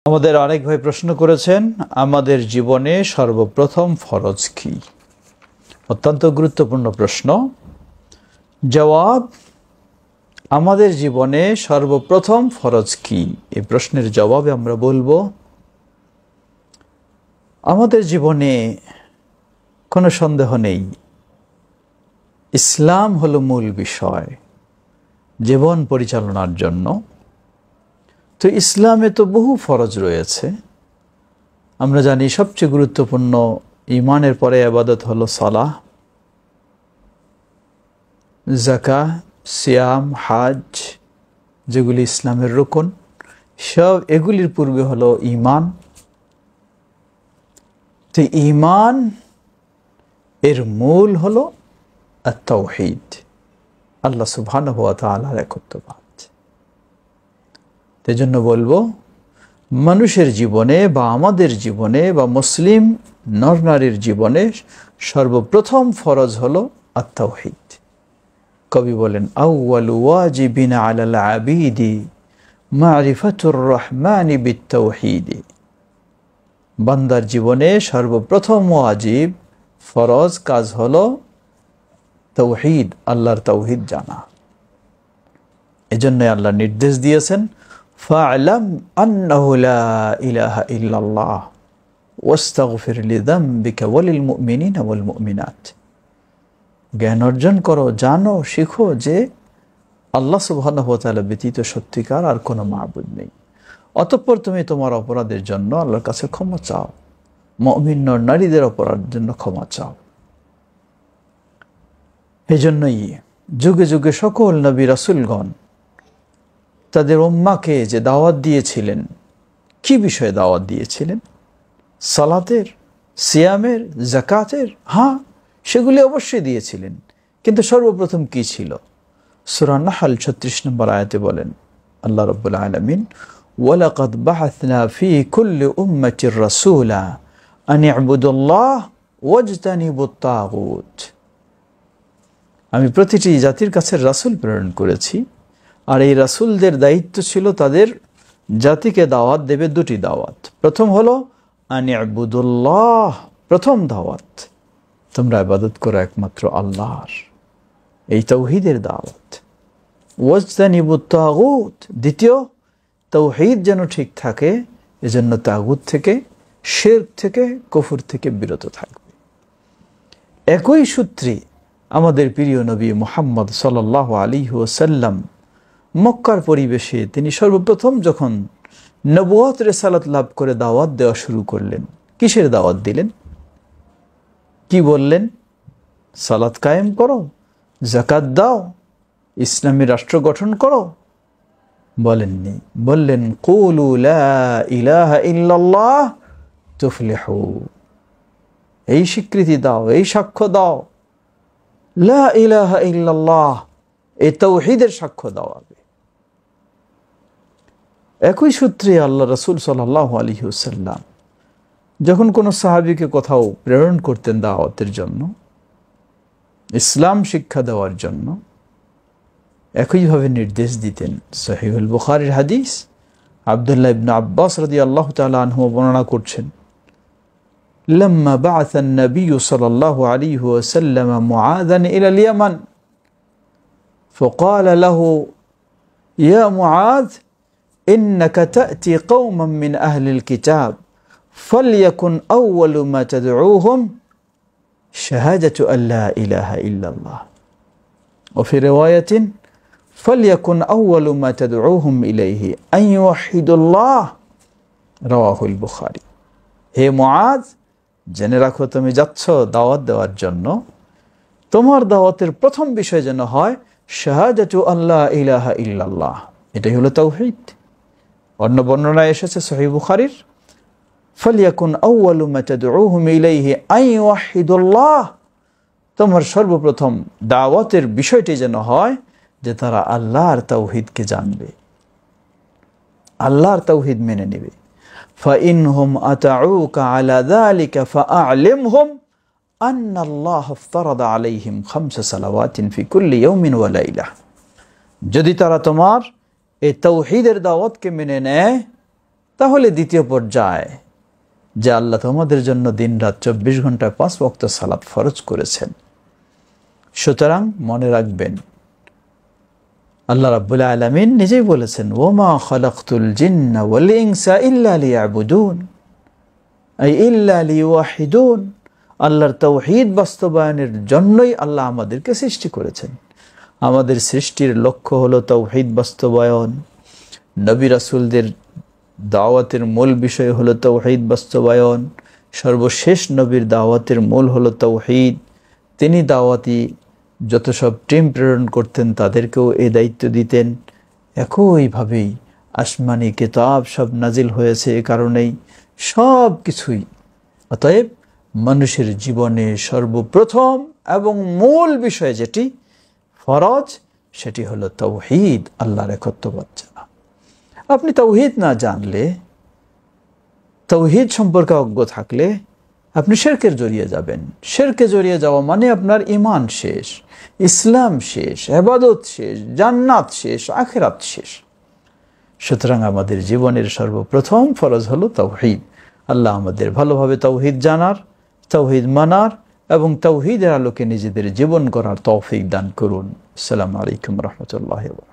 আমাদের অনেক ভাই প্রশ্ন করেছেন আমাদের জীবনে সর্বপ্রথম ফরজ কি? অত্যন্ত গুরুত্বপূর্ণ প্রশ্ন। জবাব, আমাদের জীবনে সর্বপ্রথম ফরজ কি? এই প্রশ্নের জবাবে আমরা বলবো, আমাদের জীবনে কোনো সন্দেহ নেই, ইসলাম হলো মূল বিষয় জীবন পরিচালনার জন্য। তো ইসলামে তো বহু ফরজ রয়েছে। আমরা জানি সবচেয়ে গুরুত্বপূর্ণ ঈমানের পরে ইবাদত হলো সালাহ, যাকাত, সিয়াম, হাজ, যেগুলি ইসলামের রুকন। সব এগুলির পূর্বে হলো ঈমান। তো ঈমান এর মূল হলো আত-তাওহীদ, আল্লাহ সুবহানাহু ওয়া তাআলার একত্ববাদ। এজন্য বলবো, মানুষের জীবনে বা আমাদের জীবনে বা মুসলিম নরনারীর জীবনে সর্বপ্রথম ফরজ হলো আত-তাওহীদ। কবি বলেন, আউয়ালু ওয়াজিবিন আলাল আবিদি মারিফাতুর রহমানি বিত-তাওহীদ। বান্দার জীবনে সর্বপ্রথম ওয়াজিব, ফরজ কাজ হলো তাওহীদ, আল্লাহর তাওহীদ জানা। এজন্য আল্লাহ নির্দেশ দিয়েছেন, ফা'লাম আন্নাহু লা ইলাহা ইল্লাল্লাহ ওয়াস্তাগফির লিযামবিকা ওয়ালিল মুমিনিনা ওয়াল মুমিনাত। জ্ঞান অর্জন করো, জানো, শিখো যে আল্লাহ সুবহানাহু ওয়া তাআলা ব্যতীত সত্যিকার আর কোনো মাবুদ নেই। অতঃপর তুমি তোমার অপরাধের জন্য আল্লাহর কাছে ক্ষমা চাও, মুমিন নারীদের অপরাধের জন্য ক্ষমা চাও। এজন্যই যুগে যুগে সকল নবী রাসূলগণ তাদের উম্মাকে যে দাওয়াত দিয়েছিলেন, কি বিষয়ে দাওয়াত দিয়েছিলেন? সালাতের, সিয়ামের, যাকাতের। হ্যাঁ, সেগুলি অবশ্যই দিয়েছিলেন, কিন্তু সর্বপ্রথম কি ছিল? সূরা নাহল 36 নম্বর আয়াতে বলেন আল্লাহ রাব্বুল আলামিন, ওয়ালাকাদ বাআসনা ফি কুল্লি উম্মাতির রাসূলা আন ইবুদুল্লাহ ওয়াজতানিবুত তাগুত। আমি প্রতিটি জাতির কাছে রাসূল প্রেরণ করেছি, আর এই রাসূলদের দায়িত্ব ছিল তাদের জাতিকে দাওয়াত দেবে দুটি দাওয়াত। প্রথম হলো আন ইবুদুল্লাহ, প্রথম দাওয়াত, তোমরা ইবাদত করো একমাত্র আল্লাহর, এই তাওহীদের দাওয়াত। ওয়াজতানিবুত তাগুত, দ্বিতীয়, তাওহীদ যেন ঠিক থাকে, এজন্য তাগুত থেকে, শিরক থেকে, কুফর থেকে বিরত থাকবে। একই সূত্রে আমাদের প্রিয় নবী মুহাম্মদ সাল্লাল্লাহু আলাইহি ওয়াসাল্লাম মক্কার পরিবেশে তিনি সর্বপ্রথম যখন নবুয়ত রিসালাত লাভ করে দাওয়াত দেওয়া শুরু করলেন, কিসের দাওয়াত দিলেন? কি বললেন? সালাত কায়েম করো, যাকাত দাও, ইসলামী রাষ্ট্র গঠন করো? বলেননি, বললেন কুলু লা ইলাহা ইল্লাল্লাহ তুফলিহু। এই স্বীকৃতি দাও, এই সাক্ষ্য দাও, লা ইলাহা ইল্লাল্লাহ, এই তাওহীদের সাক্ষ্য দাও। একই সূত্রে আল্লাহ রাসূল সাল্লাল্লাহু আলাইহি ওয়াসাল্লাম যখন কোনো সাহাবীকে কোথাও প্রেরণ করতেন দাওয়াতের জন্য, ইসলাম শিক্ষা দেওয়ার জন্য, একইভাবে নির্দেশ দিতেন। সহিহুল বুখারীর হাদিস, আব্দুল্লাহ ইবনে আব্বাস রাদিয়াল্লাহু তাআলা আনহু বর্ণনা করছেন, লাম্মা বা'আথা আন-নবী সাল্লাল্লাহু আলাইহি ওয়াসাল্লাম মুআযান ইলা আল-ইয়ামান فقال له يا معاذ إنك تأتي قوما من أهل الكتاب فليكن أول ما تدعوهم شهادة أن لا إله إلا الله وفي رواية فليكن أول ما تدعوهم إليه أن يوحدوا الله رواه البخاري। হে মুআজ, জেনে রাখো তুমি যাচ্ছ দাওয়াত দেওয়ার জন্য, তোমার দাওয়াতের প্রথম বিষয় যেন হয় শাহাদাতু আল্লা ইলাহা ইল্লাল্লাহ, এটাই হলো তাওহীদ। অন্য বর্ণনায় এসেছে সহিহ বুখারীর, ফালিয়াকুন আউয়ালু মা তাদউহুম ইলাইহি আন ইউহিদুল্লাহ, তোমার সর্বপ্রথম দাওয়াতের বিষয়টি যেন হয় যে তারা আল্লাহর তাওহীদকে জানবে, আল্লাহর তাওহীদ মেনে নেবে। ফাইনহুম আতাউকা আলা যালিকা ফাআলিমহুম আন্নাল্লাহ ইফতারাদা আলাইহিম খামসা সালাওয়াতিন ফি কুল্লি ইয়াউমিন ওয়া লাইলা। যদি তারা তোমার এই তাওহীদের দাওয়াতকে মেনে নেয়, তাহলে দ্বিতীয় পর্যায়ে যে আল্লাহ তোমাদের জন্য দিন রাত 24 ঘন্টায় 5 ওয়াক্ত সালাত ফরজ করেছেন। সুতরাং মনে রাখবেন, আল্লাহ রাব্বুল আলামিন নিজেই বলেছেন, ওমা খালাকতুল জিন্না ওয়াল ইনসা ইল্লা লিয়াবুদুন, আই ইল্লা লিওয়াহিদুন। আল্লাহর তাওহীদ বাস্তবায়নের জন্যই আল্লাহ আমাদেরকে সৃষ্টি করেছেন। আমাদের সৃষ্টির লক্ষ্য হলো তাওহীদ বাস্তবায়ন। নবী রাসূলদের দাওয়াতের মূল বিষয় হলো তাওহীদ বাস্তবায়ন। সর্বশেষ নবীর দাওয়াতের মূল হলো তাওহীদ। তিনি দাওয়াতি যত সব টিম প্রেরণ করতেন তাদেরকেও এই দায়িত্ব দিতেন। একইভাবেই আসমানি কিতাব সব নাজিল হয়েছে এ কারণেই, সব কিছুই। অতএব মানুষের জীবনে সর্বপ্রথম এবং মূল বিষয় যেটি ফরজ, সেটি হলো তাওহীদ, আল্লাহর একত্ববাদ জানা। আপনি তাওহীদ না জানলে, তাওহীদ সম্পর্কে অজ্ঞ থাকলে আপনি শিরকের জড়িয়ে যাবেন। শিরকে জড়িয়ে যাওয়া মানে আপনার ঈমান শেষ, ইসলাম শেষ, ইবাদত শেষ, জান্নাত শেষ, আখিরাত শেষ। সুতরাং আমাদের জীবনের সর্বপ্রথম ফরজ হলো তাওহীদ। আল্লাহ আমাদের ভালোভাবে তাওহীদ জানার, তাওহীদ মানার এবং তাওহীদের আলোকে নিজেদের জীবন করার তৌফিক দান করুন। আসসালামু আলাইকুম ওয়া রাহমাতুল্লাহি ওয়া বারাকাতুহু।